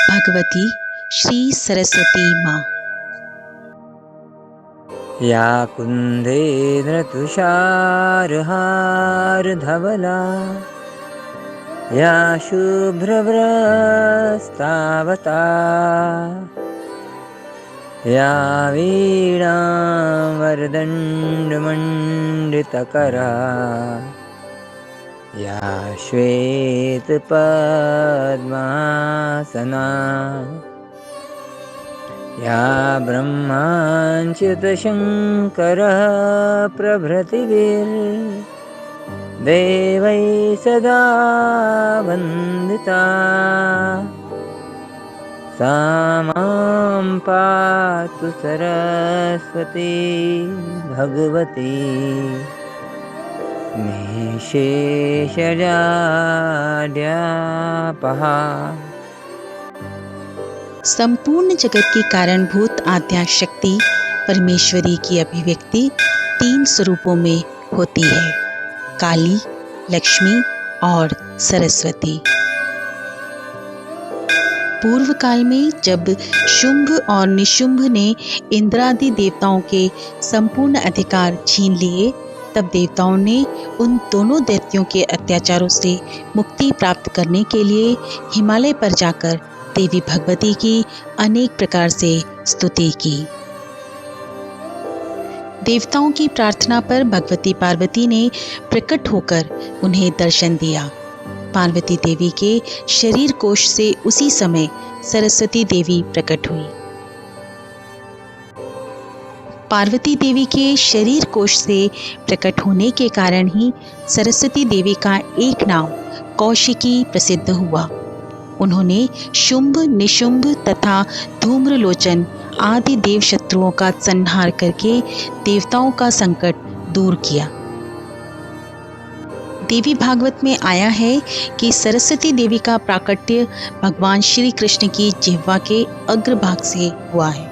भगवती श्री सरस्वती माँ। या कुन्देन्द्रतुषारहारधवला या शुभ्रव्रस्तावता या वीणावरदण्डमण्डितकरा या श्वेतपद्मासना या ब्रह्माच्युतशङ्करः प्रभृतिभिर्देवैः सदा वन्दिता सा मां पातु सरस्वती भगवती निःशेषजाड्यापहा। संपूर्ण जगत की कारणभूत आद्या शक्ति परमेश्वरी की अभिव्यक्ति 3 स्वरूपों में होती है, काली, लक्ष्मी और सरस्वती। पूर्व काल में जब शुंभ और निशुंभ ने इंद्रादि देवताओं के संपूर्ण अधिकार छीन लिए, तब देवताओं ने उन दोनों दैत्यों के अत्याचारों से मुक्ति प्राप्त करने के लिए हिमालय पर जाकर देवी भगवती की अनेक प्रकार से स्तुति की। देवताओं की प्रार्थना पर भगवती पार्वती ने प्रकट होकर उन्हें दर्शन दिया। पार्वती देवी के शरीर कोश से उसी समय सरस्वती देवी प्रकट हुई। पार्वती देवी के शरीर कोश से प्रकट होने के कारण ही सरस्वती देवी का एक नाम कौशिकी प्रसिद्ध हुआ। उन्होंने शुंभ, निशुंभ तथा धूम्रलोचन आदि देव शत्रुओं का संहार करके देवताओं का संकट दूर किया। देवी भागवत में आया है कि सरस्वती देवी का प्राकट्य भगवान श्री कृष्ण की जिह्वा के अग्रभाग से हुआ है।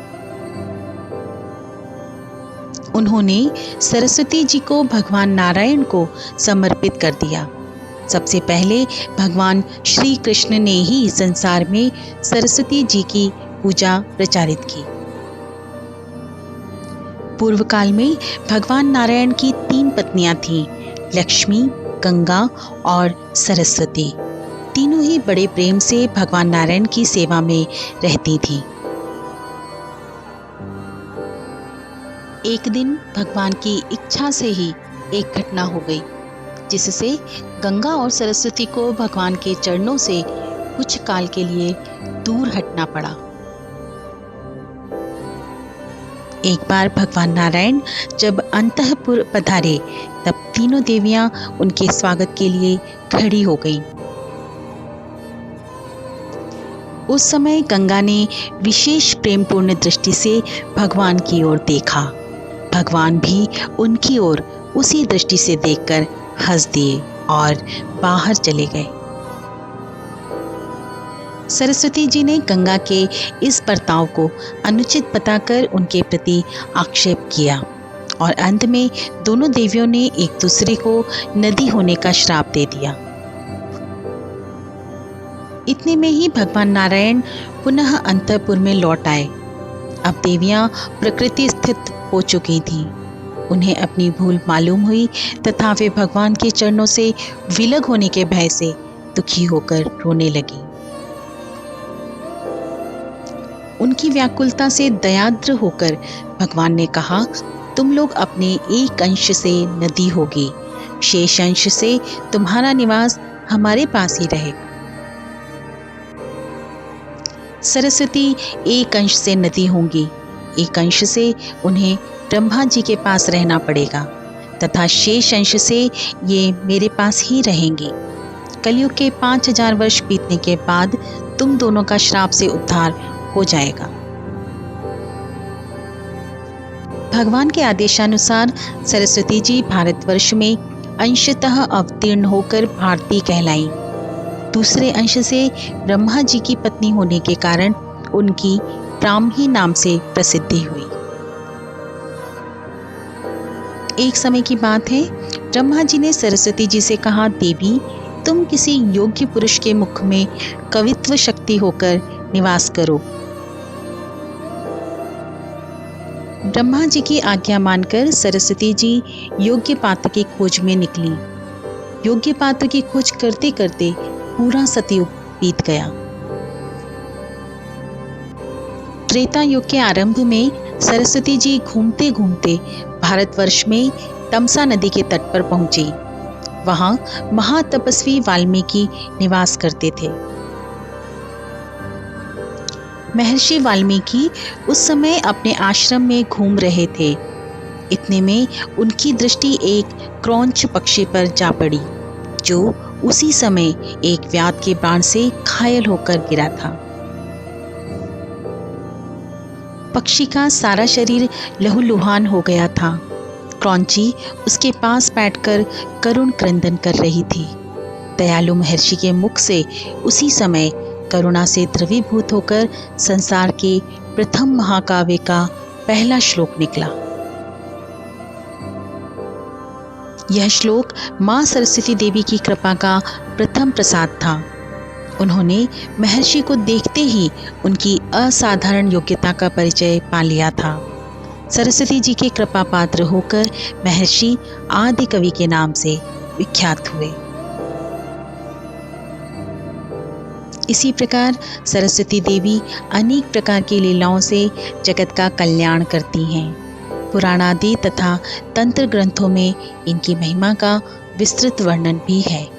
उन्होंने सरस्वती जी को भगवान नारायण को समर्पित कर दिया। सबसे पहले भगवान श्री कृष्ण ने ही संसार में सरस्वती जी की पूजा प्रचारित की। पूर्व काल में भगवान नारायण की 3 पत्नियां थीं, लक्ष्मी, गंगा और सरस्वती। तीनों ही बड़े प्रेम से भगवान नारायण की सेवा में रहती थीं। एक दिन भगवान की इच्छा से ही एक घटना हो गई, जिससे गंगा और सरस्वती को भगवान के चरणों से कुछ काल के लिए दूर हटना पड़ा। एक बार भगवान नारायण जब अंतःपुर पधारे, तब तीनों देवियां उनके स्वागत के लिए खड़ी हो गईं। उस समय गंगा ने विशेष प्रेमपूर्ण दृष्टि से भगवान की ओर देखा। भगवान भी उनकी ओर उसी दृष्टि से देखकर हंस दिए और बाहर चले गए। सरस्वती जी ने गंगा के इस बर्ताव को अनुचित बताकर उनके प्रति आक्षेप किया और अंत में दोनों देवियों ने एक दूसरे को नदी होने का श्राप दे दिया। इतने में ही भगवान नारायण पुनः अंतःपुर में लौट आए। अब देवियां प्रकृति स्थित हो चुकी थीं। उन्हें अपनी भूल मालूम हुई तथा वे भगवान के चरणों से विलग होने के भय से दुखी होकर रोने लगी। उनकी व्याकुलता से दयाद्र होकर भगवान ने कहा, तुम लोग अपने एक अंश से नदी होगी, शेष अंश से तुम्हारा निवास हमारे पास ही रहेगा। सरस्वती एक अंश से नदी होंगी, एक अंश से उन्हें ब्रह्मा जी के पास रहना पड़ेगा तथा शेष अंश से ये मेरे पास ही रहेंगी। कलयुग के 5000 वर्ष बीतने के बाद तुम दोनों का श्राप से उद्धार हो जाएगा। भगवान के आदेशानुसार सरस्वती जी भारतवर्ष में अंशतः अवतीर्ण होकर भारती कहलाईं। दूसरे अंश से ब्रह्मा जी की पत्नी होने के कारण उनकी ब्राह्मी नाम से प्रसिद्धि हुई। एक समय की बात है, ब्रह्मा जी ने सरस्वती जी से कहा, देवी तुम किसी योग्य पुरुष के मुख में कवित्व शक्ति होकर निवास करो। ब्रह्मा जी की आज्ञा मानकर सरस्वती जी योग्य पात्र की खोज में निकली। योग्य पात्र की खोज करते करते पूरा सतयुग बीत गया। त्रेता युग के आरंभ में सरस्वती जी घूमते घूमते भारतवर्ष में तमसा नदी के तट पर पहुंची। वहां महातपस्वी वाल्मीकि निवास करते थे। महर्षि वाल्मीकि उस समय अपने आश्रम में घूम रहे थे। इतने में उनकी दृष्टि एक क्रौंच पक्षी पर जा पड़ी, जो उसी समय एक व्याध के बाण से घायल होकर गिरा था। पक्षी का सारा शरीर लहूलुहान हो गया था। क्रौंची उसके पास बैठकर करुण क्रंदन कर रही थी। दयालु महर्षि के मुख से उसी समय करुणा से द्रवीभूत होकर संसार के प्रथम महाकाव्य का पहला श्लोक निकला। यह श्लोक मां सरस्वती देवी की कृपा का प्रथम प्रसाद था। उन्होंने महर्षि को देखते ही उनकी असाधारण योग्यता का परिचय पा लिया था। सरस्वती जी के कृपा पात्र होकर महर्षि आदि कवि के नाम से विख्यात हुए। इसी प्रकार सरस्वती देवी अनेक प्रकार की लीलाओं से जगत का कल्याण करती हैं। पुराणादि तथा तंत्र ग्रंथों में इनकी महिमा का विस्तृत वर्णन भी है।